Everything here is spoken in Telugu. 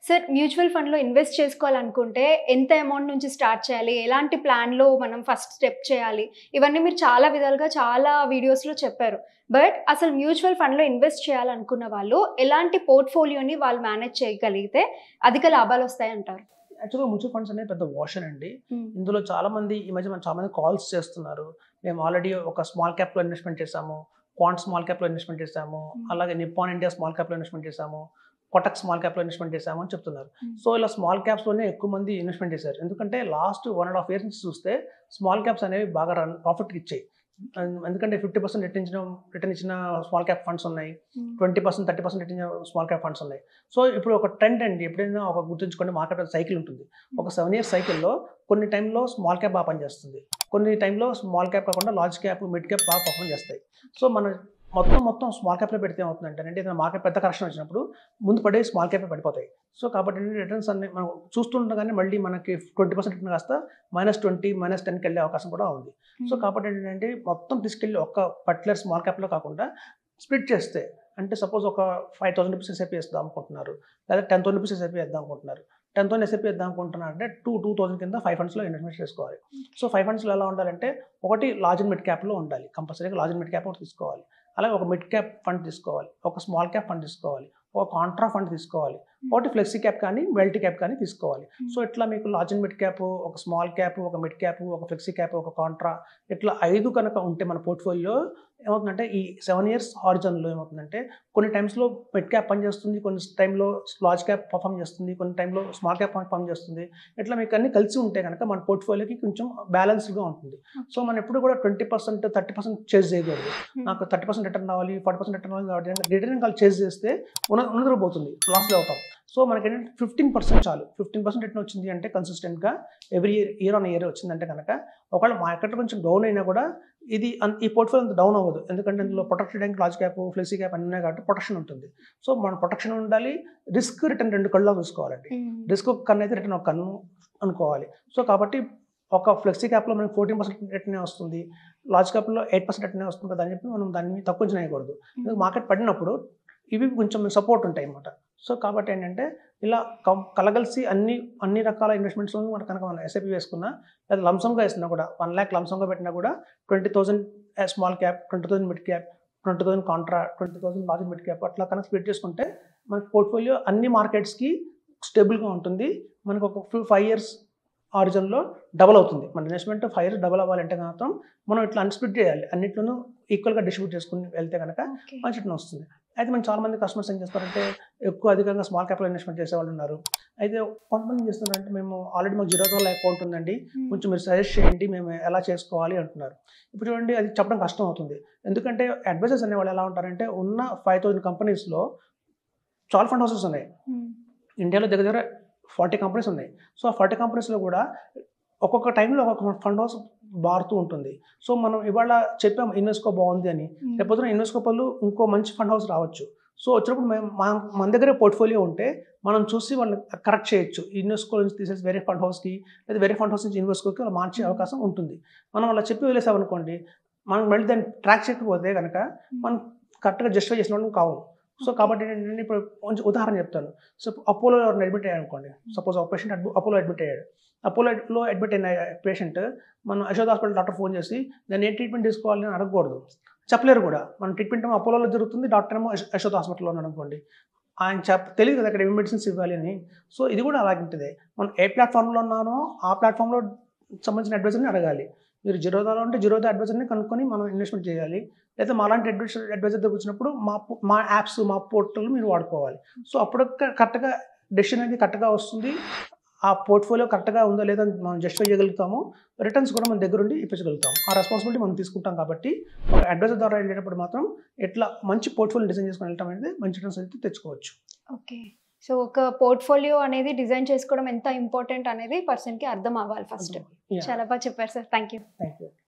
సార్ మ్యూచువల్ ఫండ్‌లో ఇన్వెస్ట్ చేసుకోవాలనుకుంటే ఎంత అమౌంట్ నుంచి స్టార్ట్ చేయాలి? ఎలాంటి ప్లాన్‌లో మనం ఫస్ట్ స్టెప్ చేయాలి? ఇవన్నీ మీరు చాలా విధాలుగా చాలా వీడియోస్‌లో చెప్పారు. బట్ అసలు మ్యూచువల్ ఫండ్‌లో ఇన్వెస్ట్ చేయాలనుకున్న వాళ్ళు ఎలాంటి పోర్ట్‌ఫోలియోని వాళ్ళు మేనేజ్ చేయగలిగితే అధిక లాభాలొస్తాయంటారు? యాక్చువల్‌గా మ్యూచువల్ ఫండ్స్ అనేది పెద్ద ఓషన్ అండి. హ్మ్. ఇందులో చాలామంది ఈ మధ్య చాలా మంది కాల్స్ చేస్తున్నారు. మేము ఆల్రెడీ ఒక స్మాల్ క్యాప్‌లో ఇన్వెస్ట్‌మెంట్ చేశాము. క్వాంట్ స్మాల్ క్యాప్‌లో ఇన్వెస్ట్‌మెంట్ చేశాము. హ్మ్. అలాగే నిప్పాన్ ఇండియా స్మాల్ క్యాప్‌లో ఇన్వెస్ట్‌మెంట్ చేశాము. కోటక్ స్మాల్ క్యాప్‌లో ఇన్వెస్ట్‌మెంట్ చేశాము అని చెప్తున్నారు. హ్మ్. సో, ఇలా స్మాల్ క్యాప్స్‌లోనే ఎక్కువ మంది ఇన్వెస్ట్‌మెంట్ చేశారు. ఎందుకంటే లాస్ట్ 1 ½ ఇయర్స్ నుంచి చూస్తే స్మాల్ క్యాప్స్ అనేవి బాగా ప్రాఫిట్ ఇచ్చాయి. ఎందుకంటే 50% రిటర్న్ ఇచ్చిన స్మాల్ క్యాప్ ఫండ్స్ ఉన్నాయి. హ్మ్. 20%, 30% రిటర్న్ ఇచ్చిన స్మాల్ క్యాప్ ఫండ్స్ ఉన్నాయి. సో, ఇప్పుడు ఒక ట్రెండ్ అండి. ఎప్పుడైనా ఒక గుర్తుంచుకోండి, మార్కెట్ సైకిల్ ఉంటుంది. ఒక 7 ఇయర్స్ సైకిల్‌లో కొన్ని టైంలో స్మాల్ క్యాప్ బాగా పనిచేస్తుంది. కొన్ని టైంలో స్మాల్ క్యాప్ కాకుండా లార్జ్ క్యాప్, మిడ్ క్యాప్ బాగా పర్ఫార్మ్ చేస్తాయి. సో, మన మొత్తం స్మాల్ క్యాప్‌లో పెడితే ఏమవుతుందంటేనండి, ఏదైనా మార్కెట్ పెద్ద కరెక్షన్ వచ్చినప్పుడు ముందు పడే స్మాల్ క్యాపే పడిపోతాయి. సో, కాబట్టి రిటర్న్స్ అన్ని మనం చూస్తుండగానే మళ్ళీ మనకి 20% రిటర్న్ కాస్త -20, -10కి వెళ్ళే అవకాశం కూడా ఉంది. సో, హ్మ్. కాబట్టి ఏంటంటే మొత్తం తీసుకెళ్ళి ఒక్క పర్టిక్యులర్ స్మాల్ క్యాప్‌లో కాకుండా స్ప్లిట్ చేస్తే, అంటే సపోజ్ ఒక రూ. 5,000 ఎస్ఐపి వేద్దాం అనుకుంటున్నారు. లేదా రూ. 10,000 ఎస్ఐపి వేద్దాం అనుకుంటున్నారు. 10,000 ఎస్ఐపి వేద్దాం అనుకుంటున్నారంటే 2,000 కింద 5 ఫండ్స్‌లో ఇన్వెస్ట్ చేసుకోవాలి. సో, 5 ఫండ్స్‌లో ఎలా ఉండాలంటే ఒకటి లార్జ్ అండ్ మిడ్ క్యాప్‌లో ఉండాలి. కంపల్సరీగా లార్జ్ అండ్ మిడ్ క్యాప్ ఒకటి తీసుకోవాలి. అలాగే ఒక మిడ్ క్యాప్ ఫండ్ తీసుకోవాలి. ఒక స్మాల్ క్యాప్ ఫండ్ తీసుకోవాలి. ఒక కాంట్రా ఫండ్ తీసుకోవాలి. ఒకటి ఫ్లెక్సీ క్యాప్ కానీ, మల్టీ క్యాప్ కానీ తీసుకోవాలి. సో, ఇట్లా మీకు లార్జ్ అండ్ మిడ్ క్యాప్, ఒక స్మాల్ క్యాప్, ఒక మిడ్ క్యాప్, ఒక ఫ్లెక్సీ క్యాప్, ఒక కాంట్రా, ఇట్లా 5 కనుక ఉంటే మన పోర్ట్‌ఫోలియో ఏమవుతుందంటే ఈ 7 ఇయర్స్ హారిజాన్‌లో ఏమవుతుందంటే కొన్ని టైమ్స్‌లో మిడ్ క్యాప్ పనిచేస్తుంది. కొన్ని టైమ్‌లో లార్జ్ క్యాప్ పర్ఫార్మ్ చేస్తుంది. కొన్ని టైమ్‌లో స్మాల్ క్యాప్ పర్ఫార్మ్ చేస్తుంది. ఇట్లా మీకు అన్నీ కలిసి ఉంటే గనక మన పోర్ట్‌ఫోలియోకి కొంచెం బ్యాలెన్స్‌డ్‌గా ఉంటుంది. సో, మనం ఎప్పుడు కూడా 20%, 30% చేజ్ చేయకూడదు. నాకు 30% రిటర్న్ రావాలి, 40% రిటర్న్ రావాలి కాబట్టి రిటర్న్ కాల్ చేజ్ చేస్తే ఉన్నదర పోతుంది. లాస్‌లో అవుతాం. సో, మనకేంటంటే 15% చాలు. 15% రిటర్న్ వచ్చింది అంటే కన్సిస్టెంట్‌గా ఎవ్రీ ఇయర్ ఆన్ ఇయర్ వచ్చిందంటే గనక ఒకవేళ మార్కెట్ కొంచెం డౌన్ అయినా కూడా ఈ పోర్ట్‌ఫోలియో అంత డౌన్ అవ్వదు. ఎందుకంటే ఇందులో ప్రొటెక్ట్ చేయడానికి లార్జ్ క్యాప్, ఫ్లెక్సీ క్యాప్ అన్నీ ఉన్నాయి కాబట్టి ప్రొటెక్షన్ ఉంటుంది. సో, మన ప్రొటెక్షన్ ఉండాలి. రిస్క్, రిటర్న్ 2 కళ్ళలా చూసుకోవాలండి. హ్మ్. రిస్క్ ఒక కన్ను అయితే రిటర్న్ ఒక కన్ను అనుకోవాలి. సో, కాబట్టి ఒక ఫ్లెక్సీ క్యాప్‌లో మనకి 14% రిటర్నే వస్తుంది. లార్జ్ క్యాప్‌లో 8% రిటర్నే వస్తుంది కదా అని చెప్పి మనం దాన్ని తక్కువ అంచనా వేయకూడదు. మార్కెట్ పడినప్పుడు ఇవి కొంచెం సపోర్ట్ ఉంటాయన్నమాట. సో, కాబట్టి ఏంటంటే ఇలా కలగలిసి అన్ని రకాల ఇన్వెస్ట్‌మెంట్స్‌లో మనం ఎస్ఐపి వేసుకున్నా, లేదా లంసమ్‌గా వేసినా కూడా 1,00,000 లంసమ్‌గా పెట్టినా కూడా 20,000 small cap, 20,000 mid cap, 20,000 Contra, 20,000 large mid cap అట్లా కనుక స్ప్లిట్ చేసుకుంటే మనకి పోర్ట్‌ఫోలియో అన్ని మార్కెట్స్‌కి స్టేబుల్‌గా ఉంటుంది. మనకు ఒక 5 ఇయర్స్ హారిజాన్‌లో డబుల్ అవుతుంది. మన ఇన్వెస్ట్‌మెంట్ 5 ఇయర్స్ డబుల్ అవ్వాలంటే మాత్రం మనం ఇట్లా అన్‌స్ప్లిట్ చేయాలి. అన్నిట్లోనూ ఈక్వల్‌గా డిస్ట్రిబ్యూట్ చేసుకొని వెళ్తే గనక ఓకే. మంచి రిటర్న్ వస్తుంది. అయితే మనం చాలామంది కస్టమర్స్ ఏం చేస్తారంటే అధికంగా స్మాల్ క్యాప్‌లో ఇన్వెస్ట్‌మెంట్ చేసేవాళ్ళు ఉన్నారు. అయితే కొంతమంది ఏం చేస్తున్నారంటే మేము ఆల్రెడీ మాకు జిరోదాలో అకౌంట్ ఉందండి. హ్మ్. కొంచెం మీరు సజెస్ట్ చేయండి. మేము ఎలా చేసుకోవాలి అంటున్నారు. ఇప్పుడు చూడండి అది చెప్పడం కష్టం అవుతుంది. ఎందుకంటే అడ్వైజర్స్ అనేవాళ్ళు ఎలా ఉంటారంటే ఉన్న 5,000 కంపెనీస్‌లో చాలా ఫండ్ హౌసెస్ ఉన్నాయి. హ్మ్. ఇండియాలో దగ్గర దగ్గర 40 కంపెనీస్ ఉన్నాయి. సో, ఆ 40 కంపెనీస్‌లో కూడా ఒక్కొక్క టైంలో ఒక్కొక్క ఫండ్ హౌస్ మారుతూ ఉంటుంది. సో, మనం ఇవాళ చెప్పాం ఇన్వెస్కో బాగుంది అని. హ్మ్. రేపొద్దున ఇన్వెస్కో బదులు ఇంకో మంచి ఫండ్ హౌస్ రావచ్చు. సో, వచ్చినప్పుడు మన దగ్గరే పోర్ట్‌ఫోలియో ఉంటే మనం చూసి వాళ్ళని కరెక్ట్ చేయొచ్చు. ఇన్వెస్కో నుంచి తీసేసి వేరే ఫండ్ హౌస్‌కి, లేదా వేరే ఫండ్ హౌస్ నుంచి ఇన్వెస్కోకి అలా మార్చే అవకాశం ఉంటుంది. మనం అలా చెప్పి వదిలేసామనుకోండి, మనం మళ్ళీ దాన్ని ట్రాక్ చేయకపోతే గనక మనం కరెక్ట్‌గా జస్టిఫై చేసిన వాళ్ళం కాము. సో, కాబట్టి ఏంటంటే ఇప్పుడు కొంచెం ఉదాహరణ చెప్తాను. సో, అపోలోలో ఎవరైనా అడ్మిట్ అయ్యారనుకోండి. సపోజ్ ఒక పేషెంట్ అపోలో అడ్మిట్ అయ్యాడు. అపోలోలో అడ్మిట్ అయిన పేషెంట్ మనం యశోద హాస్పిటల్ డాక్టర్ ఫోన్ చేసి నేను ఏ ట్రీట్మెంట్ తీసుకోవాలి అని అడగకూడదు. చెప్పలేరు కూడా. మన ట్రీట్మెంట్ ఏమో అపోలోలో జరుగుతుంది. డాక్టర్ ఏమో యశోద హాస్పిటల్‌లో ఉన్నాడు అనుకోండి. ఆయన తెలీదు కదా అక్కడ ఏం మెడిసిన్స్ ఇవ్వాలి అని. సో, ఇది కూడా అలాగుంటదే. మనం ఏ ప్లాట్‌ఫార్మ్‌లో ఉన్నామో ఆ ప్లాట్‌ఫార్మ్‌లో సంబంధించిన అడ్వైజర్‌ని అడగాలి. మీరు జిరోదాలో ఉంటే జిరోదా అడ్వైజర్‌ని కనుక్కొని మనం ఇన్వెస్ట్‌మెంట్ చేయాలి. లేదా మాలాంటి అడ్వైజర్ దగ్గర వచ్చినప్పుడు మా యాప్స్, మా పోర్టల్ మీరు వాడుకోవాలి. సో, అప్పుడు కరెక్ట్‌గా డెసిషన్ అనేది కరెక్ట్‌గా వస్తుంది. ఆ పోర్ట్‌ఫోలియో కరెక్ట్‌గా ఉందో లేదో అని మనం జస్టిఫై చేయగలుగుతాము. రిటర్న్స్ కూడా మన దగ్గరుండి ఇప్పించగలుగుతాం. ఆ రెస్పాన్సిబిలిటీ మనం తీసుకుంటాం కాబట్టి ఒక అడ్వైజర్ ద్వారా వెళ్ళేటప్పుడు మాత్రం ఇట్లా మంచి పోర్ట్‌ఫోలియో డిజైన్ చేసుకొని వెళ్ళటం అనేది మంచి రిటర్న్స్ అయితే తెచ్చుకోవచ్చు. ఓకే. సో, ఒక పోర్ట్‌ఫోలియో అనేది డిజైన్ చేసుకోవడం ఎంత ఇంపార్టెంట్ అనేది పర్సన్‌కి అర్థం అవ్వాలి ఫస్ట్. యాహ్! చాలా బాగా చెప్పారు sir. Thank you. Thank you.